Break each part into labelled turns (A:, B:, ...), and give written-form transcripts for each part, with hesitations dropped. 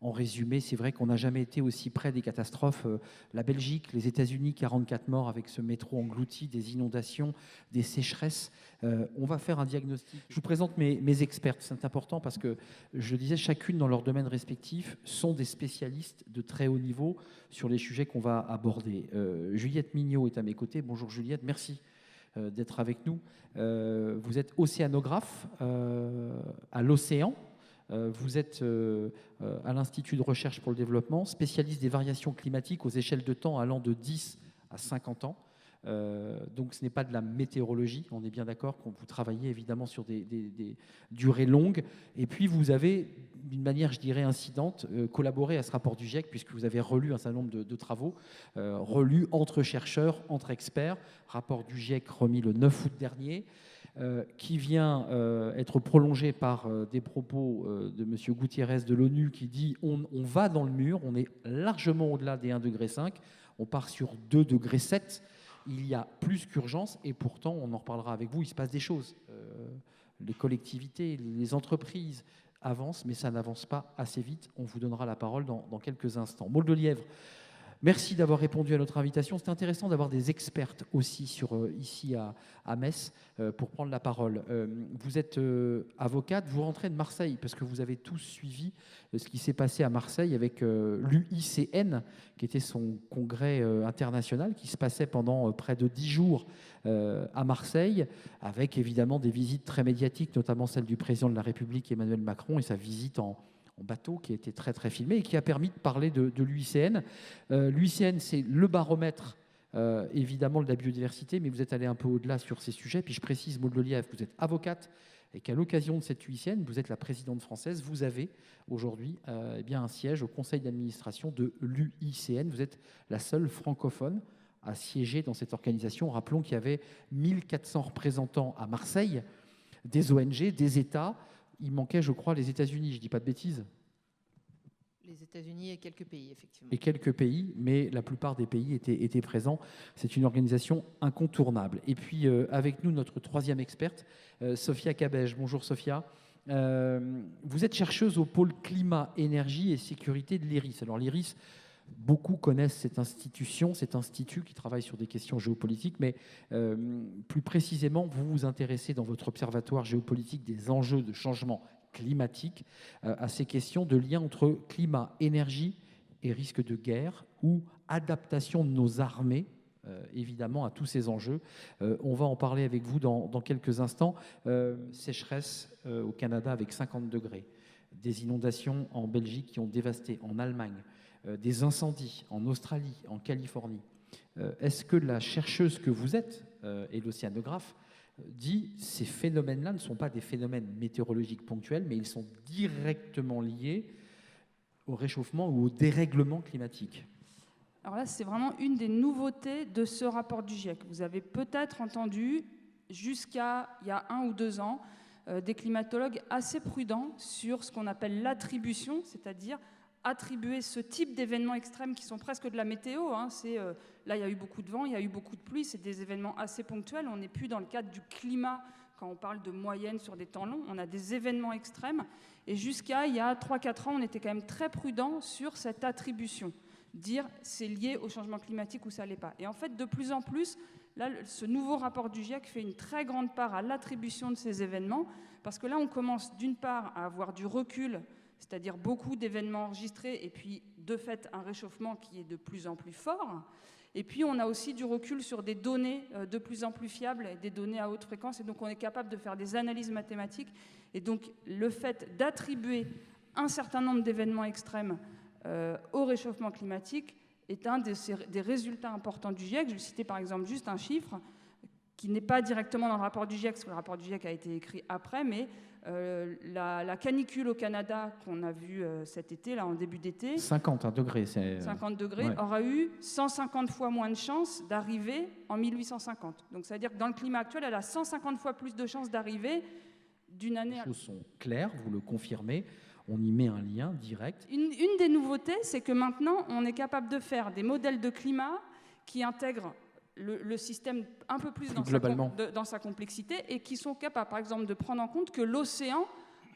A: En résumé, c'est vrai qu'on n'a jamais été aussi près des catastrophes. La Belgique, les États-Unis, 44 morts avec ce métro englouti, des inondations, des sécheresses. On va faire un diagnostic. Je vous présente mes experts. C'est important parce que, je le disais, chacune dans leur domaine respectif sont des spécialistes de très haut niveau sur les sujets qu'on va aborder. Juliette Mignot est à mes côtés. Bonjour Juliette, merci d'être avec nous. Vous êtes océanographe à l'Océan. Vous êtes à l'Institut de recherche pour le développement, spécialiste des variations climatiques aux échelles de temps allant de 10 à 50 ans. Donc ce n'est pas de la météorologie, on est bien d'accord, qu'on vous travaillez évidemment sur des durées longues. Et puis vous avez, d'une manière, je dirais, incidente, collaboré à ce rapport du GIEC, puisque vous avez relu un certain nombre de travaux, relus entre chercheurs, entre experts, rapport du GIEC remis le 9 août dernier, qui vient être prolongé par des propos de M. Gutiérrez de l'ONU qui dit on va dans le mur, on est largement au-delà des 1,5 degré, on part sur 2,7 degrés. Il y a plus qu'urgence et pourtant, on en reparlera avec vous, il se passe des choses. Les collectivités, les entreprises avancent, mais ça n'avance pas assez vite. On vous donnera la parole dans quelques instants. Maud Lelièvre, merci d'avoir répondu à notre invitation. C'est intéressant d'avoir des expertes aussi ici à Metz pour prendre la parole. Vous êtes avocate, vous rentrez de Marseille parce que vous avez tous suivi ce qui s'est passé à Marseille avec l'UICN, qui était son congrès international qui se passait pendant près de 10 jours à Marseille, avec évidemment des visites très médiatiques, notamment celle du président de la République Emmanuel Macron et sa visite en bateau qui a été très très filmé et qui a permis de parler de l'UICN. L'UICN, c'est le baromètre évidemment de la biodiversité, mais vous êtes allé un peu au-delà sur ces sujets. Puis je précise, Maud Lelièvre, vous êtes avocate et qu'à l'occasion de cette UICN, vous êtes la présidente française. Vous avez aujourd'hui un siège au conseil d'administration de l'UICN. Vous êtes la seule francophone à siéger dans cette organisation. Rappelons qu'il y avait 1400 représentants à Marseille, des ONG, des États. Il manquait, je crois, les États-Unis, je ne dis pas de bêtises.
B: Les États-Unis et quelques pays, effectivement.
A: Et quelques pays, mais la plupart des pays étaient présents. C'est une organisation incontournable. Et puis, avec nous, notre troisième experte, Sophia Cabège. Bonjour Sophia. Vous êtes chercheuse au pôle climat, énergie et sécurité de l'IRIS. Alors l'IRIS, beaucoup connaissent cette institution, cet institut qui travaille sur des questions géopolitiques, mais plus précisément, vous vous intéressez dans votre observatoire géopolitique des enjeux de changement climatique à ces questions de lien entre climat, énergie et risque de guerre ou adaptation de nos armées, évidemment, à tous ces enjeux. On va en parler avec vous dans quelques instants. Sécheresse au Canada avec 50 degrés, des inondations en Belgique qui ont dévasté, en Allemagne, des incendies en Australie, en Californie. Est-ce que la chercheuse que vous êtes et l'océanographe dit ces phénomènes-là ne sont pas des phénomènes météorologiques ponctuels, mais ils sont directement liés au réchauffement ou au dérèglement climatique?
C: Alors là, c'est vraiment une des nouveautés de ce rapport du GIEC. Vous avez peut-être entendu, jusqu'à il y a 1 ou 2 ans, des climatologues assez prudents sur ce qu'on appelle l'attribution, c'est-à-dire attribuer ce type d'événements extrêmes qui sont presque de la météo. Là, il y a eu beaucoup de vent, il y a eu beaucoup de pluie, c'est des événements assez ponctuels. On n'est plus dans le cadre du climat quand on parle de moyenne sur des temps longs. On a des événements extrêmes. Et jusqu'à il y a 3-4 ans, on était quand même très prudent sur cette attribution. Dire c'est lié au changement climatique ou ça ne l'est pas. Et en fait, de plus en plus, là, ce nouveau rapport du GIEC fait une très grande part à l'attribution de ces événements, parce que là, on commence d'une part à avoir du recul, c'est-à-dire beaucoup d'événements enregistrés, et puis de fait un réchauffement qui est de plus en plus fort. Et puis on a aussi du recul sur des données de plus en plus fiables, des données à haute fréquence, et donc on est capable de faire des analyses mathématiques. Et donc le fait d'attribuer un certain nombre d'événements extrêmes au réchauffement climatique est un des résultats importants du GIEC. Je vais citer par exemple juste un chiffre qui n'est pas directement dans le rapport du GIEC, parce que le rapport du GIEC a été écrit après, mais la canicule au Canada qu'on a vue cet été, là en début d'été,
A: 50 degrés,
C: 50 degrés,
A: ouais,
C: aura eu 150 fois moins de chances d'arriver en 1850. Donc ça veut dire que dans le climat actuel, elle a 150 fois plus de chances d'arriver d'une année à l'autre.
A: Les choses sont claires, vous le confirmez, on y met un lien direct.
C: Une des nouveautés, c'est que maintenant, on est capable de faire des modèles de climat qui intègrent le système un peu plus dans sa complexité et qui sont capables, par exemple, de prendre en compte que l'océan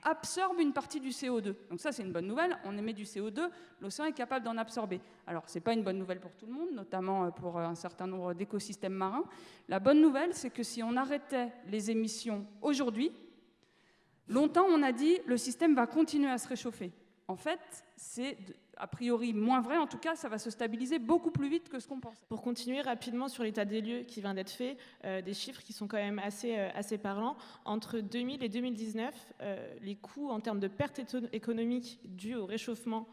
C: absorbe une partie du CO2. Donc ça, c'est une bonne nouvelle. On émet du CO2, l'océan est capable d'en absorber. Alors, ce n'est pas une bonne nouvelle pour tout le monde, notamment pour un certain nombre d'écosystèmes marins. La bonne nouvelle, c'est que si on arrêtait les émissions aujourd'hui, longtemps, on a dit le système va continuer à se réchauffer. En fait, c'est a priori moins vrai. En tout cas, ça va se stabiliser beaucoup plus vite que ce qu'on pensait.
D: Pour continuer rapidement sur l'état des lieux qui vient d'être fait, des chiffres qui sont quand même assez parlants. Entre 2000 et 2019, les coûts en termes de pertes économiques dues au réchauffement,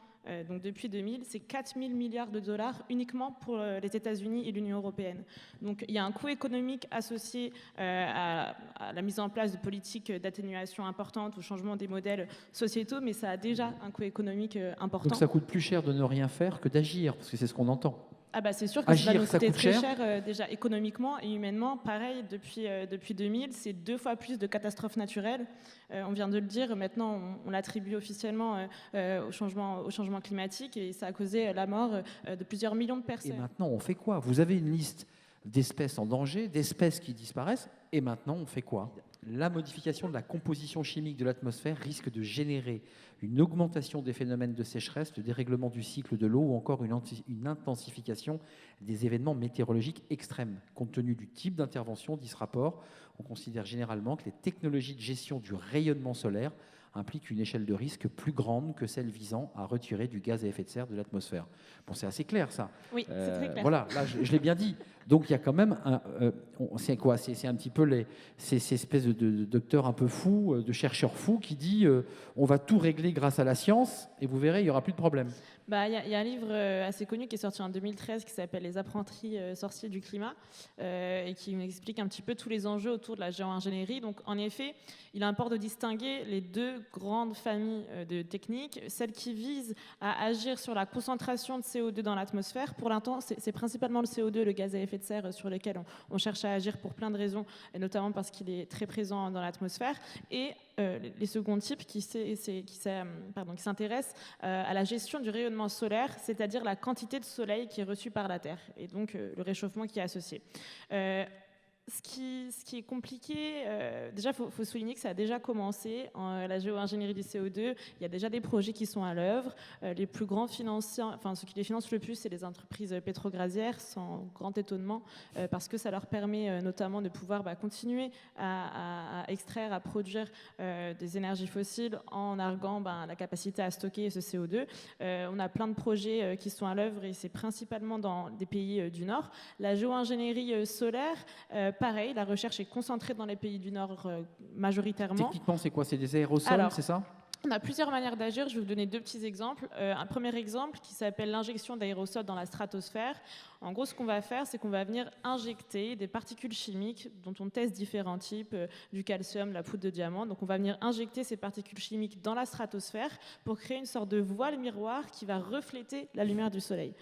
D: donc depuis 2000, c'est 4 000 milliards de dollars uniquement pour les États-Unis et l'Union européenne. Donc il y a un coût économique associé à la mise en place de politiques d'atténuation importantes, au changement des modèles sociétaux, mais ça a déjà un coût économique important.
A: Donc ça coûte plus cher de ne rien faire que d'agir, parce que c'est ce qu'on entend.
D: Ah bah c'est sûr que ça va nous coûter très cher déjà économiquement et humainement. Pareil, depuis 2000, c'est 2 fois plus de catastrophes naturelles. On vient de le dire, maintenant on l'attribue officiellement au changement climatique et ça a causé la mort de plusieurs millions de personnes.
A: Et maintenant on fait quoi? Vous avez une liste d'espèces en danger, d'espèces qui disparaissent, et maintenant on fait quoi? La modification de la composition chimique de l'atmosphère risque de générer une augmentation des phénomènes de sécheresse, de dérèglement du cycle de l'eau ou encore une intensification des événements météorologiques extrêmes. Compte tenu du type d'intervention, dit ce rapport, on considère généralement que les technologies de gestion du rayonnement solaire impliquent une échelle de risque plus grande que celle visant à retirer du gaz à effet de serre de l'atmosphère. Bon, c'est assez clair, ça.
D: Oui, c'est très clair.
A: Voilà, là, je l'ai bien dit. Donc, il y a quand même c'est quoi? C'est un petit peu ces espèces de docteurs un peu fous, de chercheurs fous qui dit on va tout régler grâce à la science et vous verrez, il n'y aura plus de problème.
D: Il y a un livre assez connu qui est sorti en 2013 qui s'appelle « Les apprentis sorciers du climat » et qui explique un petit peu tous les enjeux autour de la géo-ingénierie. Donc, en effet, il importe de distinguer les 2 grandes familles de techniques. Celle qui vise à agir sur la concentration de CO2 dans l'atmosphère. Pour l'instant, c'est principalement le CO2, le gaz à effet de serre, sur lequel on cherche à agir pour plein de raisons, et notamment parce qu'il est très présent dans l'atmosphère. Et les seconds types qui s'intéressent à la gestion du rayonnement solaire, c'est-à-dire la quantité de soleil qui est reçue par la Terre, et donc le réchauffement qui est associé. Ce qui est compliqué, déjà, il faut souligner que ça a déjà commencé, la géo-ingénierie du CO2. Il y a déjà des projets qui sont à l'œuvre. Les plus grands financiers, ceux qui les financent le plus, c'est les entreprises pétrogasières, sans grand étonnement, parce que ça leur permet notamment de pouvoir continuer à extraire, à produire des énergies fossiles en arguant la capacité à stocker ce CO2. On a plein de projets qui sont à l'œuvre et c'est principalement dans des pays du Nord. La géo-ingénierie solaire, pareil, la recherche est concentrée dans les pays du Nord majoritairement.
A: Techniquement, c'est quoi? C'est des aérosols, c'est ça?
D: On a plusieurs manières d'agir. Je vais vous donner 2 petits exemples. Un premier exemple qui s'appelle l'injection d'aérosols dans la stratosphère. En gros, ce qu'on va faire, c'est qu'on va venir injecter des particules chimiques dont on teste différents types, du calcium, la poudre de diamant. Donc, on va venir injecter ces particules chimiques dans la stratosphère pour créer une sorte de voile miroir qui va refléter la lumière du soleil.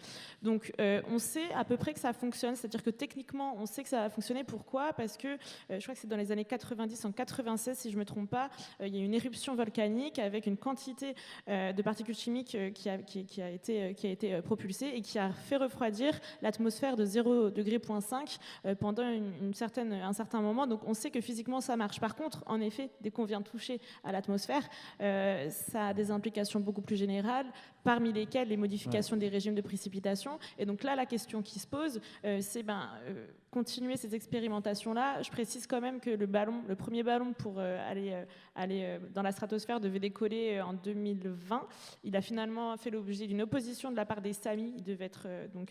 D: Donc, on sait à peu près que ça fonctionne. C'est-à-dire que techniquement, on sait que ça va fonctionner. Pourquoi? Parce que je crois que c'est dans les années 90, en 96, si je ne me trompe pas, il y a une éruption volcanique avec une quantité de particules chimiques qui a été propulsée et qui a fait refroidir l'atmosphère de 0,5 degré pendant un certain moment. Donc on sait que physiquement ça marche. Par contre, en effet, dès qu'on vient toucher à l'atmosphère, ça a des implications beaucoup plus générales, parmi lesquelles les modifications des régimes de précipitation. Et donc là, la question qui se pose, c'est continuer ces expérimentations-là. Je précise quand même que le premier ballon pour aller dans la stratosphère devait décoller en 2020. Il a finalement fait l'objet d'une opposition de la part des Samis. Il devait être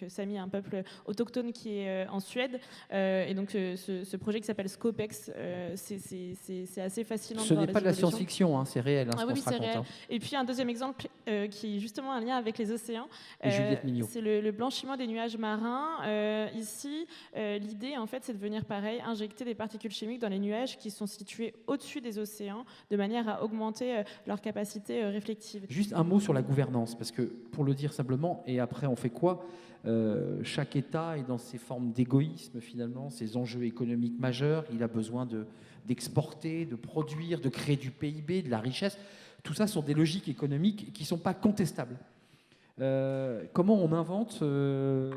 D: Sami, un peuple autochtone qui est en Suède. Et donc ce projet qui s'appelle Scopex, c'est assez fascinant.
A: Ce n'est pas de la science-fiction, c'est réel.
D: Oui, c'est réel. Et puis un deuxième exemple qui est justement un lien avec les océans. C'est le blanchiment des nuages marins. Ici, l'idée, en fait, c'est de venir, pareil, injecter des particules chimiques dans les nuages qui sont situés au-dessus des océans, de manière à augmenter leur capacité réflective.
A: Juste un mot sur la gouvernance, parce que, pour le dire simplement, et après on fait quoi? Chaque État est dans ses formes d'égoïsme, finalement, ses enjeux économiques majeurs. Il a besoin d'exporter, de produire, de créer du PIB, de la richesse. Tout ça sont des logiques économiques qui ne sont pas contestables. Comment on invente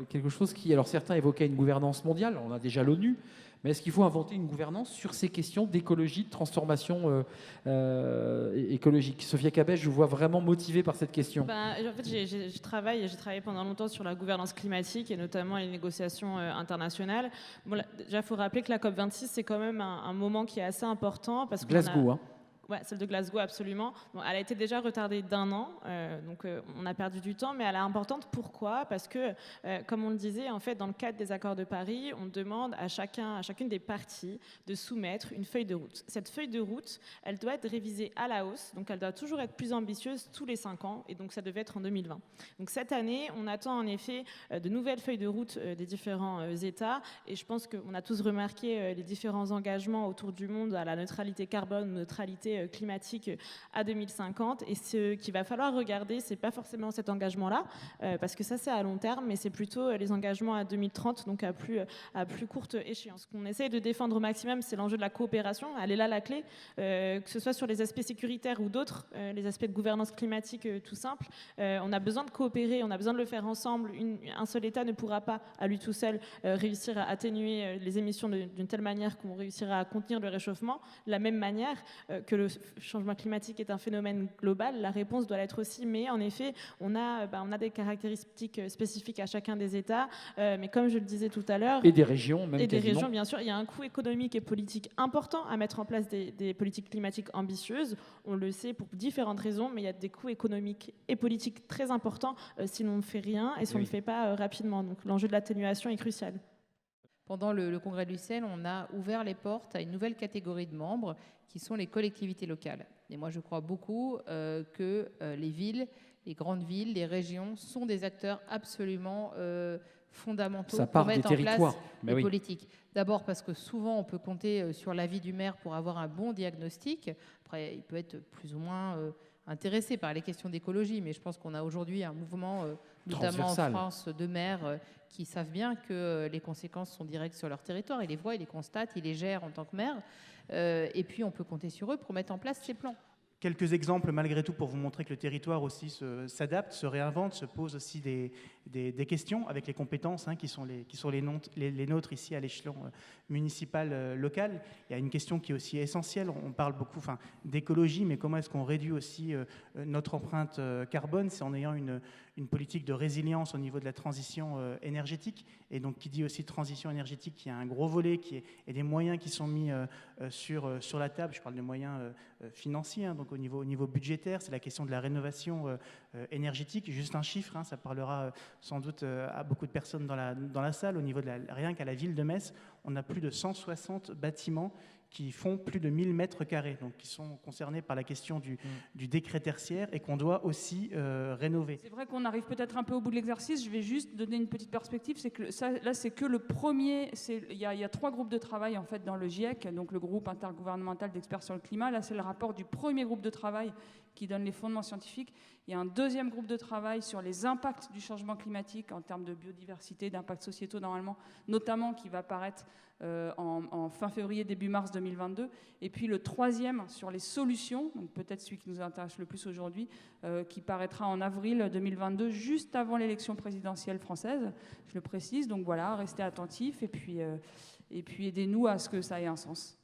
A: quelque chose qui... Alors certains évoquaient une gouvernance mondiale, on a déjà l'ONU, mais est-ce qu'il faut inventer une gouvernance sur ces questions d'écologie, de transformation écologique? Sophia Cabet, je vous vois vraiment motivée par cette question.
D: En fait, j'ai travaillé pendant longtemps sur la gouvernance climatique et notamment les négociations internationales. Bon, déjà, il faut rappeler que la COP26, c'est quand même un moment qui est assez important. Parce
A: Glasgow, hein.
D: Ouais, celle de Glasgow, absolument. Bon, elle a été déjà retardée d'1 an, donc on a perdu du temps, mais elle est importante. Pourquoi? Parce que, comme on le disait, en fait, dans le cadre des accords de Paris, on demande à chacune des parties de soumettre une feuille de route. Cette feuille de route, elle doit être révisée à la hausse, donc elle doit toujours être plus ambitieuse tous les 5 ans, et donc ça devait être en 2020. Donc cette année, on attend en effet de nouvelles feuilles de route des différents États, et je pense qu'on a tous remarqué les différents engagements autour du monde à la neutralité carbone, neutralité climatique à 2050, et ce qu'il va falloir regarder, c'est pas forcément cet engagement-là, parce que ça c'est à long terme, mais c'est plutôt les engagements à 2030, donc à plus courte échéance. Ce qu'on essaie de défendre au maximum, c'est l'enjeu de la coopération, elle est là la clé, que ce soit sur les aspects sécuritaires ou d'autres, les aspects de gouvernance climatique tout simple. On a besoin de coopérer, on a besoin de le faire ensemble. Un seul État ne pourra pas à lui tout seul réussir à atténuer les émissions d'une telle manière qu'on réussira à contenir le réchauffement. De la même manière que le changement climatique est un phénomène global, la réponse doit l'être aussi, mais en effet, on a des caractéristiques spécifiques à chacun des États, mais comme je le disais tout à l'heure...
A: Et des régions, même
D: Et des
A: quasiment.
D: régions, bien sûr. Il y a un coût économique et politique important à mettre en place des politiques climatiques ambitieuses. On le sait pour différentes raisons, mais il y a des coûts économiques et politiques très importants si l'on ne fait rien et si on ne le fait pas rapidement. Donc l'enjeu de l'atténuation est crucial.
B: Pendant le congrès de l'UICN, on a ouvert les portes à une nouvelle catégorie de membres qui sont les collectivités locales. Et moi, je crois beaucoup que les villes, les grandes villes, les régions sont des acteurs absolument fondamentaux pour mettre en place les politiques. D'abord parce que souvent, on peut compter sur l'avis du maire pour avoir un bon diagnostic. Après, il peut être plus ou moins intéressé par les questions d'écologie, mais je pense qu'on a aujourd'hui un mouvement, notamment en France, de maires qui savent bien que les conséquences sont directes sur leur territoire. Ils les voient, ils les constatent, ils les gèrent en tant que maires. Et puis, on peut compter sur eux pour mettre en place ces plans.
E: Quelques exemples, malgré tout, pour vous montrer que le territoire aussi s'adapte, se réinvente, se pose aussi des questions avec les compétences qui sont les nôtres ici à l'échelon municipal, local. Il y a une question qui est aussi essentielle. On parle beaucoup d'écologie, mais comment est-ce qu'on réduit aussi notre empreinte carbone? C'est en ayant une politique de résilience au niveau de la transition énergétique. Et donc, qui dit aussi transition énergétique, il y a un gros volet et des moyens qui sont mis sur la table. Je parle de moyens financiers, donc au niveau budgétaire. C'est la question de la rénovation énergétique. Juste un chiffre, ça parlera sans doute à beaucoup de personnes dans la salle. Au niveau rien qu'à la ville de Metz, on a plus de 160 bâtiments qui font plus de 1000 mètres carrés, donc qui sont concernés par la question du décret tertiaire et qu'on doit aussi rénover.
C: C'est vrai qu'on arrive peut-être un peu au bout de l'exercice. Je vais juste donner une petite perspective. C'est que là, c'est que le premier. Il y a 3 groupes de travail en fait dans le GIEC, donc le groupe intergouvernemental d'experts sur le climat. Là, c'est le rapport du premier groupe de travail qui donne les fondements scientifiques. Il y a un deuxième groupe de travail sur les impacts du changement climatique en termes de biodiversité, d'impacts sociétaux normalement, notamment qui va apparaître en fin février, début mars 2022. Et puis le troisième sur les solutions, donc peut-être celui qui nous intéresse le plus aujourd'hui, qui paraîtra en avril 2022, juste avant l'élection présidentielle française, je le précise. Donc voilà, restez attentifs et puis aidez-nous à ce que ça ait un sens.